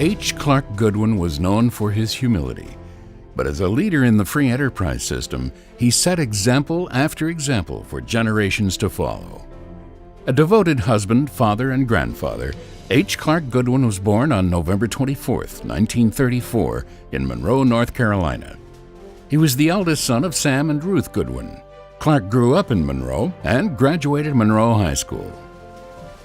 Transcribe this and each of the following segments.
H. Clark Goodwin was known for his humility, but as a leader in the free enterprise system, he set example after example for generations to follow. A devoted husband, father, and grandfather, H. Clark Goodwin was born on November 24, 1934, in Monroe, North Carolina. He was the eldest son of Sam and Ruth Goodwin. Clark grew up in Monroe and graduated Monroe High School.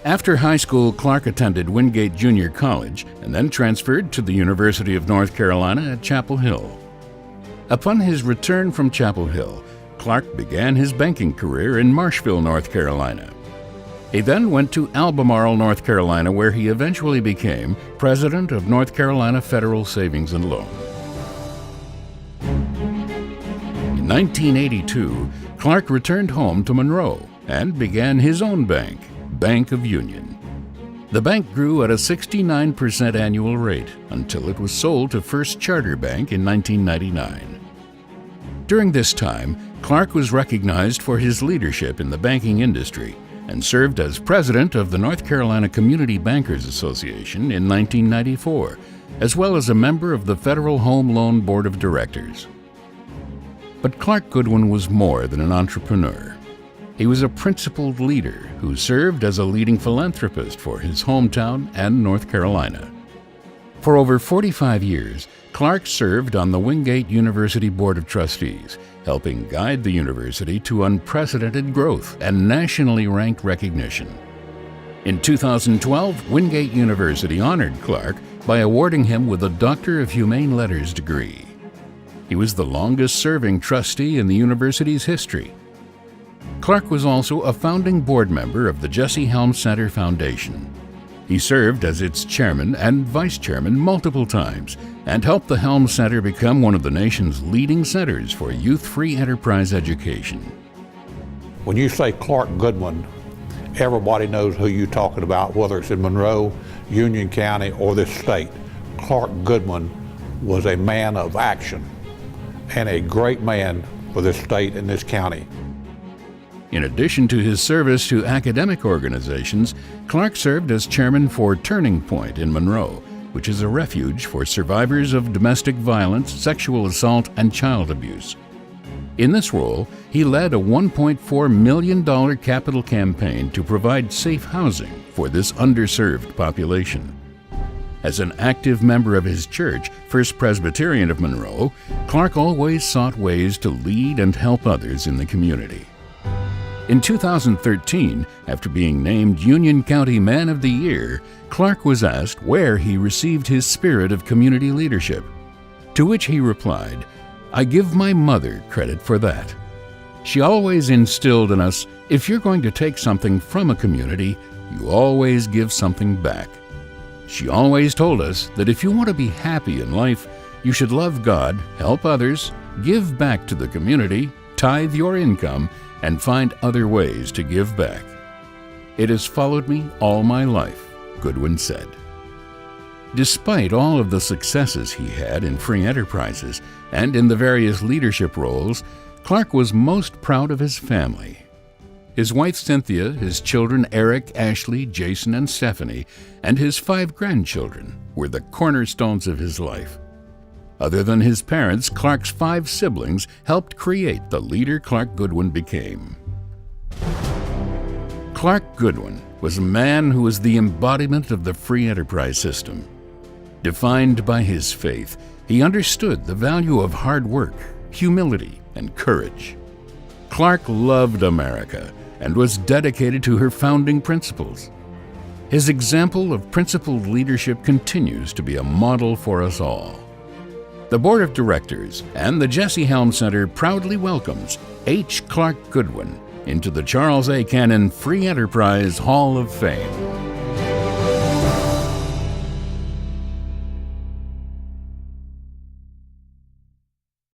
After high school, Clark attended Wingate Junior College and then transferred to the University of North Carolina at Chapel Hill. Upon his return from Chapel Hill, Clark began his banking career in Marshville, North Carolina. He then went to Albemarle, North Carolina, where he eventually became president of North Carolina Federal Savings and Loan. In 1982, Clark returned home to Monroe and began his own bank, Bank of Union. The bank grew at a 69% annual rate until it was sold to First Charter Bank in 1999. During this time, Clark was recognized for his leadership in the banking industry and served as president of the North Carolina Community Bankers Association in 1994, as well as a member of the Federal Home Loan Board of Directors. But Clark Goodwin was more than an entrepreneur. He was a principled leader who served as a leading philanthropist for his hometown and North Carolina. For over 45 years, Clark served on the Wingate University Board of Trustees, helping guide the university to unprecedented growth and nationally ranked recognition. In 2012, Wingate University honored Clark by awarding him with a Doctor of Humane Letters degree. He was the longest-serving trustee in the university's history. Clark was also a founding board member of the Jesse Helms Center Foundation. He served as its chairman and vice chairman multiple times and helped the Helms Center become one of the nation's leading centers for youth-free enterprise education. When you say Clark Goodwin, everybody knows who you're talking about, whether it's in Monroe, Union County, or this state. Clark Goodwin was a man of action and a great man for this state and this county. In addition to his service to academic organizations, Clark served as chairman for Turning Point in Monroe, which is a refuge for survivors of domestic violence, sexual assault, and child abuse. In this role, he led a $1.4 million capital campaign to provide safe housing for this underserved population. As an active member of his church, First Presbyterian of Monroe, Clark always sought ways to lead and help others in the community. In 2013, after being named Union County Man of the Year, Clark was asked where he received his spirit of community leadership, to which he replied, "I give my mother credit for that. She always instilled in us, if you're going to take something from a community, you always give something back. She always told us that if you want to be happy in life, you should love God, help others, give back to the community, tithe your income, and find other ways to give back. It has followed me all my life," Goodwin said. Despite all of the successes he had in free enterprises and in the various leadership roles, Clark was most proud of his family. His wife Cynthia, his children Eric, Ashley, Jason, and Stephanie, and his 5 grandchildren were the cornerstones of his life. Other than his parents, Clark's 5 siblings helped create the leader Clark Goodwin became. Clark Goodwin was a man who was the embodiment of the free enterprise system. Defined by his faith, he understood the value of hard work, humility, and courage. Clark loved America and was dedicated to her founding principles. His example of principled leadership continues to be a model for us all. The Board of Directors and the Jesse Helms Center proudly welcomes H. Clark Goodwin into the Charles A. Cannon Free Enterprise Hall of Fame.